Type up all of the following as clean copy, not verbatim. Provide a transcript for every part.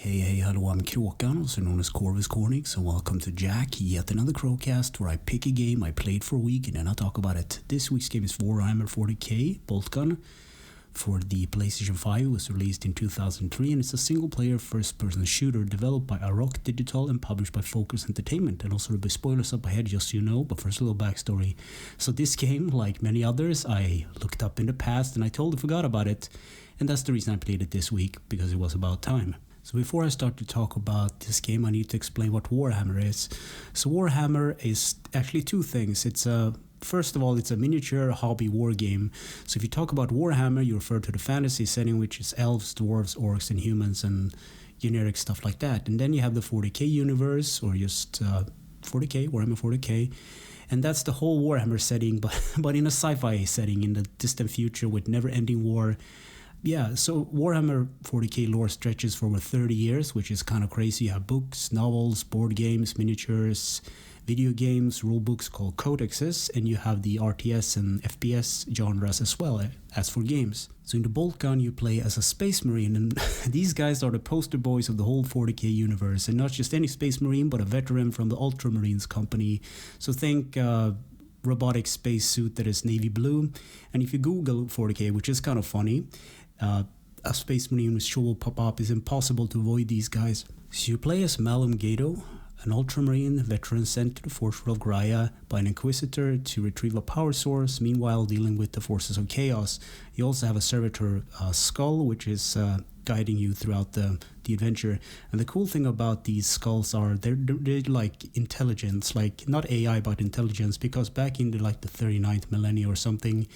Hey, hello, I'm Kråkan, also known as Corvus Cornix, and welcome to Yacc, yet another Crowcast where I pick a game I played for a week and then I talk about it. This week's game is Warhammer 40k, Boltgun, for the PlayStation 5. It was released in 2003, and it's a single-player first-person shooter developed by Yacc Digital and published by Focus Entertainment. And also there'll be spoilers up ahead, just so you know, but first a little backstory. So this game, like many others, I looked up in the past and I totally forgot about it, and that's the reason I played it this week, because it was about time. So before I start to talk about this game, I need to explain what Warhammer is. So Warhammer is actually two things. First of all, it's a miniature hobby war game. So if you talk about Warhammer, you refer to the fantasy setting, which is elves, dwarves, orcs, and humans, and generic stuff like that. And then you have the 40k universe, or just 40k, Warhammer 40k. And that's the whole Warhammer setting, but in a sci-fi setting in the distant future with never-ending war. Yeah, so Warhammer 40k lore stretches for over 30 years, which is kind of crazy. You have books, novels, board games, miniatures, video games, rulebooks called codexes, and you have the RTS and FPS genres as well as for games. So in the Boltgun, you play as a space marine, and these guys are the poster boys of the whole 40k universe, and not just any space marine, but a veteran from the Ultramarines company. So think robotic spacesuit that is navy blue, and if you Google 40k, which is kind of funny, a space marine with sure will pop up. It's impossible to avoid these guys. So you play as Malum Caedo, an ultramarine veteran sent to the Forge World of Graia by an inquisitor to retrieve a power source, meanwhile dealing with the forces of chaos. You also have a servitor skull, which is guiding you throughout the adventure. And the cool thing about these skulls are they're like intelligence, like not AI but intelligence, because back in the 39th millennia or something,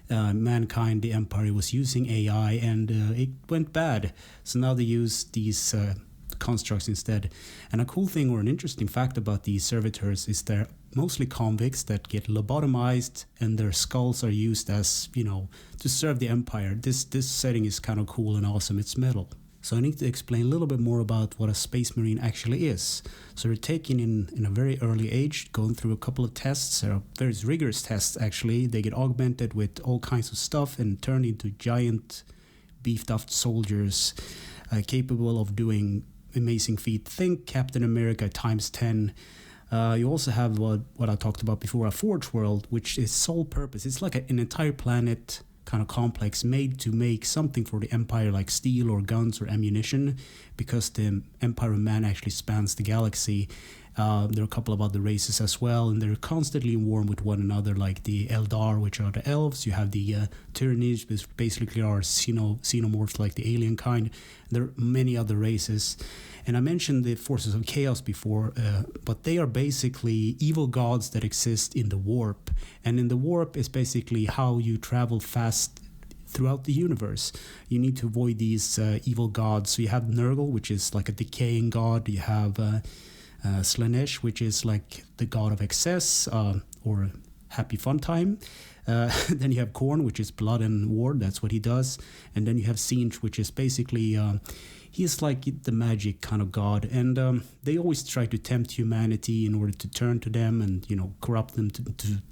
mankind, the Empire, was using AI, and it went bad. So now they use these constructs instead. And a cool thing, or an interesting fact about these servitors, is they're mostly convicts that get lobotomized, and their skulls are used as, to serve the Empire. This setting is kind of cool and awesome. It's metal. So I need to explain a little bit more about what a space marine actually is. So they're taken in a very early age, going through a couple of tests, very rigorous tests actually. They get augmented with all kinds of stuff and turned into giant beefed up soldiers capable of doing amazing feats. Think Captain America times 10. You also have what I talked about before, a Forge World, which is sole purpose. It's like an entire planet kind of complex made to make something for the Empire, like steel or guns or ammunition, because the Empire of Man actually spans the galaxy. There are a couple of other races as well, and they're constantly in war with one another, like the Eldar, which are the elves. You have the Tyranids, which basically are xenomorphs, like the alien kind. There are many other races. And I mentioned the forces of chaos before, but they are basically evil gods that exist in the warp. And in the warp is basically how you travel fast throughout the universe. You need to avoid these evil gods. So you have Nurgle, which is like a decaying god. You have Slanesh, which is like the god of excess or happy fun time. Then you have Khorne, which is blood and war. That's what he does. And then you have Sinch, which is basically he's like the magic kind of god. And they always try to tempt humanity in order to turn to them and corrupt them to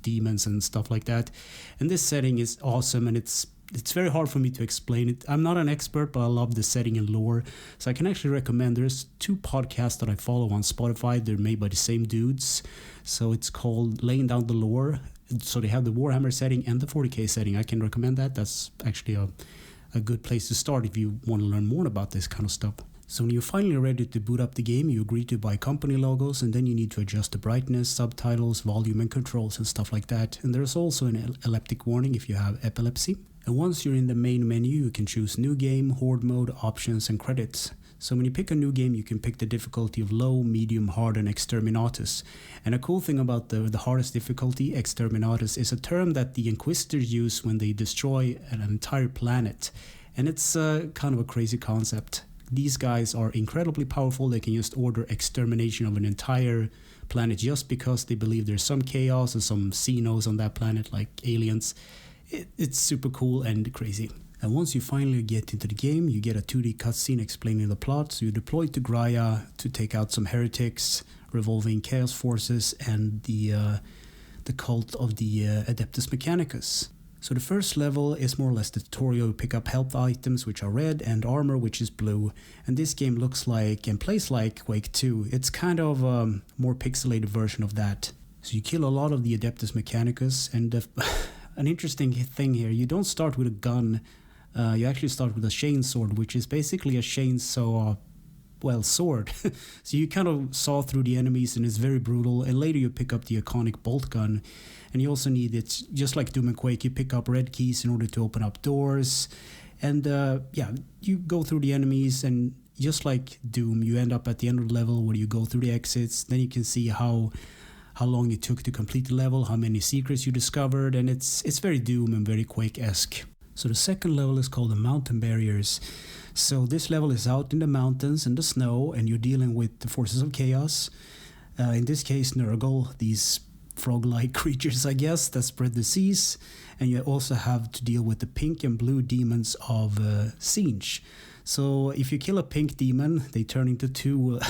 demons and stuff like that. And this setting is awesome, and it's very hard for me to explain it. I'm not an expert, but I love the setting and lore. So I can actually recommend, there's two podcasts that I follow on Spotify. They're made by the same dudes. So it's called Laying Down the Lore. So they have the Warhammer setting and the 40k setting. I can recommend that. That's actually a good place to start if you want to learn more about this kind of stuff. So when you're finally ready to boot up the game, you agree to buy company logos, and then you need to adjust the brightness, subtitles, volume, and controls and stuff like that. And there's also an epileptic warning if you have epilepsy. And once you're in the main menu, you can choose new game, horde mode, options, and credits. So when you pick a new game, you can pick the difficulty of low, medium, hard, and exterminatus. And a cool thing about the hardest difficulty, exterminatus, is a term that the Inquisitors use when they destroy an entire planet. And it's kind of a crazy concept. These guys are incredibly powerful. They can just order extermination of an entire planet just because they believe there's some chaos and some xenos on that planet, like aliens. It's super cool and crazy. And once you finally get into the game, you get a 2D cutscene explaining the plot. So you deploy to Graia to take out some heretics, revolving chaos forces, and the cult of the Adeptus Mechanicus. So the first level is more or less the tutorial. You pick up health items, which are red, and armor, which is blue. And this game looks like and plays like Quake 2. It's kind of a more pixelated version of that. So you kill a lot of the Adeptus Mechanicus, and an interesting thing here, you don't start with a gun. You actually start with a chainsword, which is basically a chainsaw, sword. So you kind of saw through the enemies, and it's very brutal. And later you pick up the iconic Boltgun, and you also need it, just like Doom and Quake, you pick up red keys in order to open up doors. And you go through the enemies, and just like Doom, you end up at the end of the level where you go through the exits. Then you can see how long it took to complete the level, how many secrets you discovered, and it's very Doom and very Quake-esque. So the second level is called the Mountain Barriers. So this level is out in the mountains in the snow, and you're dealing with the forces of chaos. In this case, Nurgle, these frog-like creatures, I guess, that spread disease. And you also have to deal with the pink and blue demons of Sinch. So if you kill a pink demon, they turn into two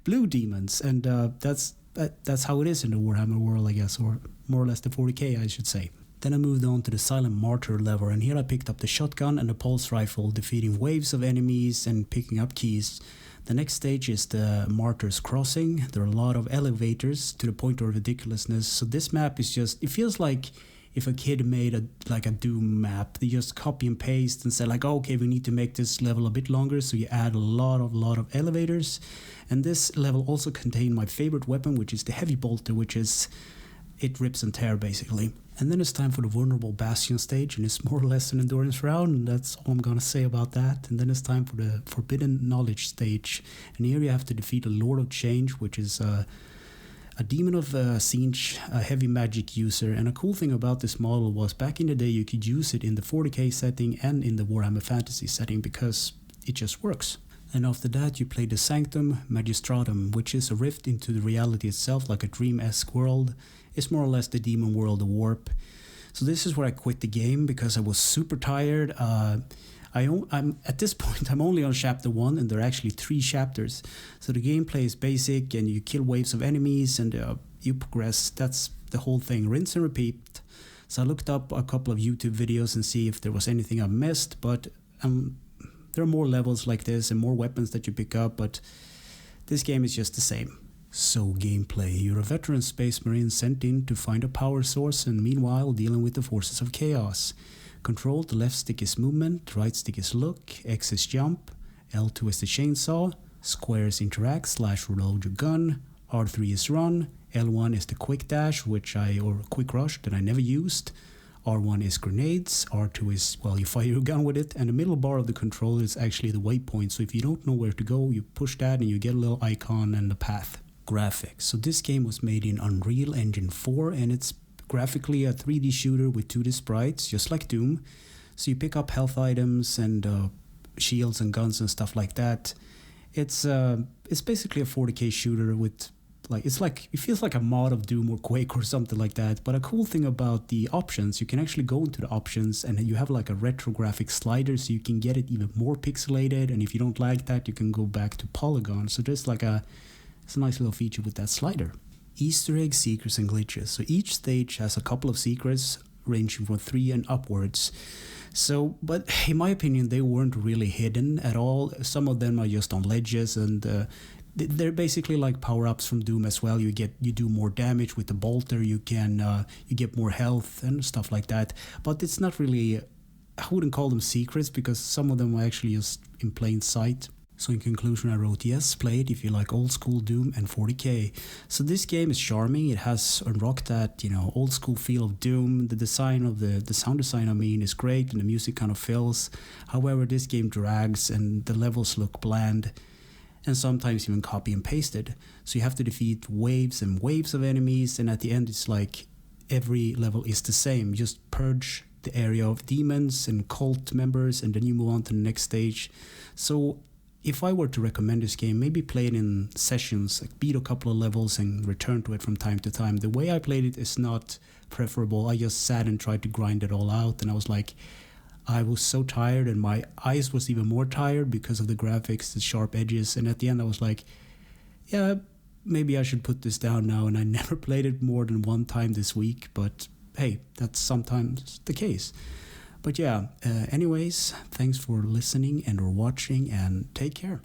blue demons, and that's how it is in the Warhammer world, I guess, or more or less the 40k, I should say. Then I moved on to the Silent Martyr level, and here I picked up the shotgun and the pulse rifle, defeating waves of enemies and picking up keys. The next stage is the Martyr's Crossing. There are a lot of elevators to the point of ridiculousness. So this map is just, it feels like if a kid made a Doom map, they just copy and paste and say like, oh, okay, we need to make this level a bit longer, so you add a lot of elevators. And this level also contained my favorite weapon, which is the Heavy Bolter, which is, it rips and tear basically. And then it's time for the Vulnerable Bastion stage, and it's more or less an endurance round, and that's all I'm gonna say about that. And then it's time for the Forbidden Knowledge stage, and here you have to defeat a Lord of Change, which is a demon of Sinch, a heavy magic user. And a cool thing about this model was back in the day you could use it in the 40k setting and in the Warhammer Fantasy setting because it just works. And after that you play the Sanctum Magistratum, which is a rift into the reality itself, like a dream-esque world. It's more or less the demon world of Warp. So this is where I quit the game because I was super tired. I'm at this point I'm only on chapter 1, and there are actually 3 chapters. So the gameplay is basic, and you kill waves of enemies, and you progress. That's the whole thing, rinse and repeat. So I looked up a couple of YouTube videos and see if there was anything I missed, but there are more levels like this and more weapons that you pick up, but this game is just the same. So gameplay, you're a veteran space marine sent in to find a power source, and meanwhile dealing with the forces of chaos. Control, the left stick is movement, right stick is look, X is jump, L2 is the chainsaw, square is interact / reload your gun, R3 is run, L1 is the quick dash, or quick rush that I never used, R1 is grenades, R2 is, you fire your gun with it, and the middle bar of the controller is actually the waypoint, so if you don't know where to go, you push that and you get a little icon and the path. Graphics. So this game was made in Unreal Engine 4, and it's graphically a 3D shooter with 2D sprites, just like Doom. So you pick up health items and shields and guns and stuff like that. It's basically a 40k shooter with it feels like a mod of Doom or Quake or something like that. But a cool thing about the options, you can actually go into the options and you have like a retro graphic slider, so you can get it even more pixelated. And if you don't like that, you can go back to polygon. So there's it's a nice little feature with that slider. Easter egg, secrets, and glitches. So each stage has a couple of secrets ranging from 3 and upwards. So, but in my opinion, they weren't really hidden at all. Some of them are just on ledges, and they're basically like power-ups from Doom as well. You do more damage with the bolter. You get more health and stuff like that. But it's not really, I wouldn't call them secrets because some of them are actually just in plain sight. So in conclusion, I wrote, yes, play it if you like old school Doom and 40k. So this game is charming. It has unrocked that, old school feel of Doom. The design of the sound design, is great, and the music kind of fills. However, this game drags and the levels look bland and sometimes even copy and pasted. So you have to defeat waves and waves of enemies, and at the end it's like every level is the same. Just purge the area of demons and cult members, and then you move on to the next stage. So if I were to recommend this game, maybe play it in sessions, like beat a couple of levels and return to it from time to time. The way I played it is not preferable. I just sat and tried to grind it all out, and I was so tired, and my eyes was even more tired because of the graphics, the sharp edges, and at the end I was like, yeah, maybe I should put this down now, and I never played it more than one time this week, but hey, that's sometimes the case. But yeah, anyways, thanks for listening and or watching, and take care.